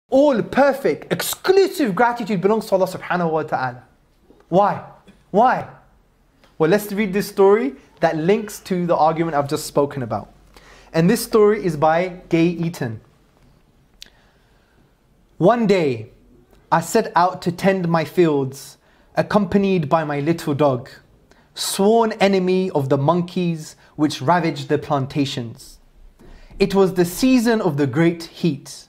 All perfect, exclusive gratitude belongs to Allah subhanahu wa ta'ala. Why? Why? Well, let's read this story that links to the argument I've just spoken about. And this story is by Gay Eaton. One day, I set out to tend my fields, accompanied by my little dog, sworn enemy of the monkeys which ravaged the plantations. It was the season of the great heat.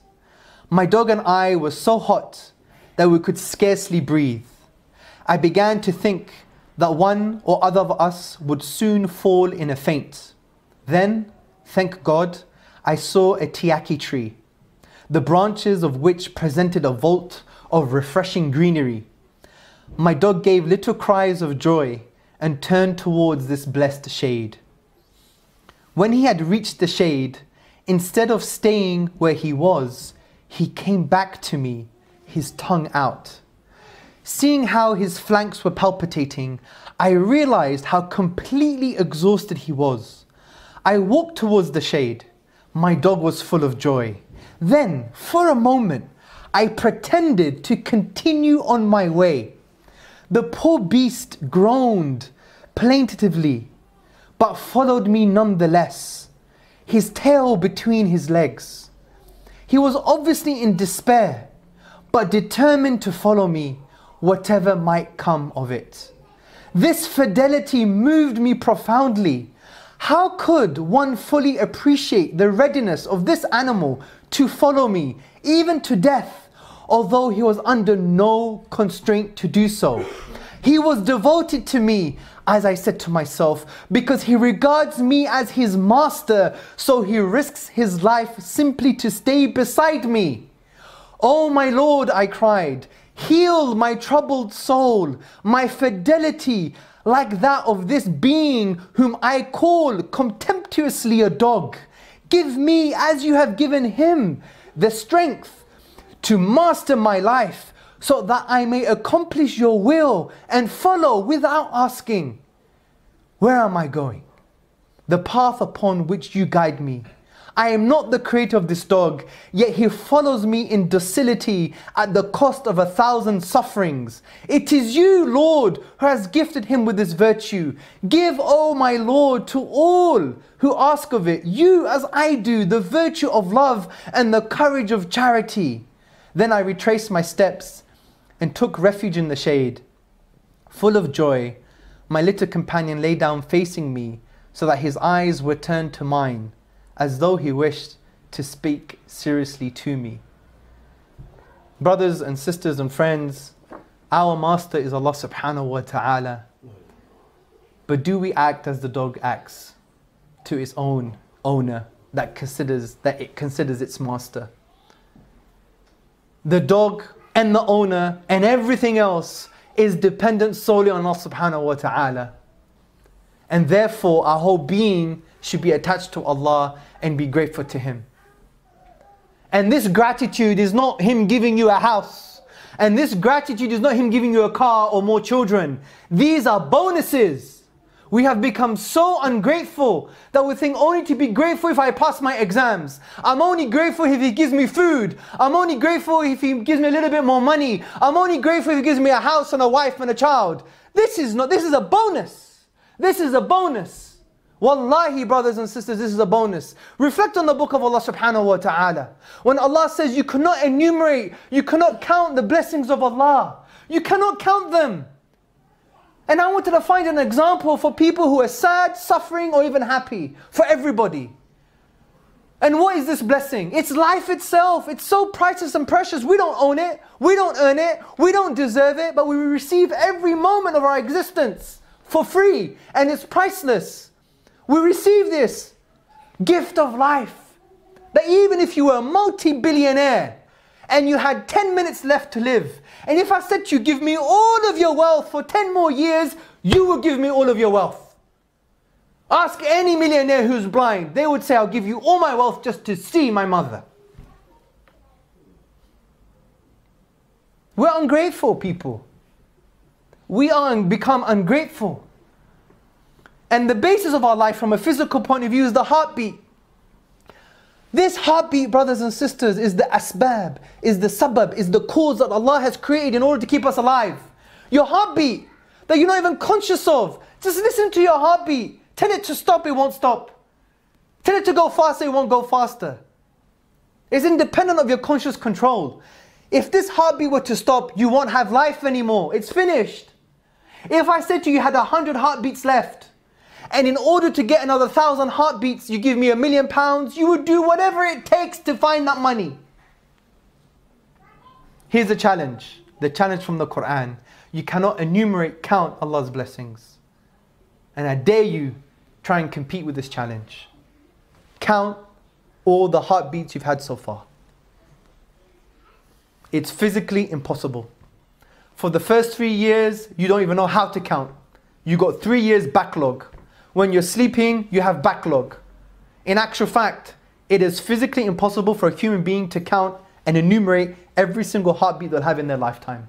My dog and I were so hot that we could scarcely breathe. I began to think that one or other of us would soon fall in a faint. Then, thank God, I saw a tiaki tree, the branches of which presented a vault of refreshing greenery. My dog gave little cries of joy and turned towards this blessed shade. When he had reached the shade, instead of staying where he was, he came back to me, his tongue out. Seeing how his flanks were palpitating, I realized how completely exhausted he was. I walked towards the shade. My dog was full of joy. Then, for a moment, I pretended to continue on my way. The poor beast groaned plaintively, but followed me nonetheless, his tail between his legs. He was obviously in despair, but determined to follow me, whatever might come of it. This fidelity moved me profoundly. How could one fully appreciate the readiness of this animal to follow me, even to death, although he was under no constraint to do so? He was devoted to me, as I said to myself, because he regards me as his master, so he risks his life simply to stay beside me. Oh my Lord, I cried, heal my troubled soul, my fidelity like that of this being whom I call contemptuously a dog. Give me, as you have given him, the strength to master my life, so that I may accomplish your will and follow without asking, where am I going? The path upon which you guide me. I am not the creator of this dog, yet he follows me in docility at the cost of 1,000 sufferings. It is you, Lord, who has gifted him with this virtue. Give, O my Lord, to all who ask of it, you as I do, the virtue of love and the courage of charity. Then I retraced my steps and took refuge in the shade. Full of joy, my little companion lay down facing me so that his eyes were turned to mine, as though he wished to speak seriously to me. Brothers and sisters and friends, our master is Allah subhanahu wa ta'ala. But do we act as the dog acts to its own owner that it considers its master? The dog and the owner and everything else is dependent solely on Allah subhanahu wa ta'ala. And therefore our whole being should be attached to Allah and be grateful to Him. And this gratitude is not Him giving you a house. And this gratitude is not Him giving you a car or more children. These are bonuses. We have become so ungrateful that we think only to be grateful if I pass my exams. I'm only grateful if He gives me food. I'm only grateful if He gives me a little bit more money. I'm only grateful if He gives me a house and a wife and a child. This is a bonus. This is a bonus. Wallahi, brothers and sisters, this is a bonus. Reflect on the book of Allah subhanahu wa ta'ala. When Allah says you cannot enumerate, you cannot count the blessings of Allah. You cannot count them. And I wanted to find an example for people who are sad, suffering, or even happy. For everybody. And what is this blessing? It's life itself. It's so priceless and precious. We don't own it. We don't earn it. We don't deserve it. But we receive every moment of our existence for free. And it's priceless. We receive this gift of life. That even if you were a multi-billionaire and you had 10 minutes left to live, and if I said to you, give me all of your wealth for 10 more years, you will give me all of your wealth. Ask any millionaire who's blind. They would say, I'll give you all my wealth just to see my mother. We're ungrateful people. We are become ungrateful. And the basis of our life from a physical point of view is the heartbeat. This heartbeat, brothers and sisters, is the asbab, is the sabab, is the cause that Allah has created in order to keep us alive. Your heartbeat, that you're not even conscious of. Just listen to your heartbeat. Tell it to stop, it won't stop. Tell it to go faster, it won't go faster. It's independent of your conscious control. If this heartbeat were to stop, you won't have life anymore. It's finished. If I said to you, you had 100 heartbeats left, and in order to get another 1,000 heartbeats, you give me £1 million, you would do whatever it takes to find that money. Here's the challenge from the Quran. You cannot enumerate, count Allah's blessings. And I dare you, try and compete with this challenge. Count all the heartbeats you've had so far. It's physically impossible. For the first 3 years, you don't even know how to count. You got 3 years backlog. When you're sleeping, you have backlog. In actual fact, it is physically impossible for a human being to count and enumerate every single heartbeat they'll have in their lifetime.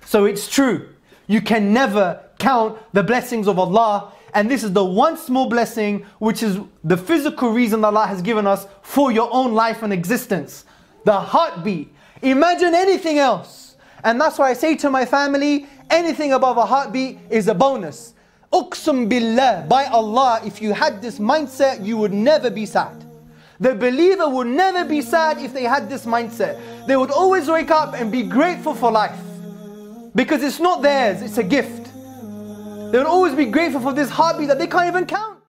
So it's true, you can never count the blessings of Allah, and this is the one small blessing which is the physical reason Allah has given us for your own life and existence. The heartbeat. Imagine anything else. And that's why I say to my family, anything above a heartbeat is a bonus. Uqsum billah, by Allah, if you had this mindset, you would never be sad. The believer would never be sad if they had this mindset. They would always wake up and be grateful for life. Because it's not theirs, it's a gift. They would always be grateful for this heartbeat that they can't even count.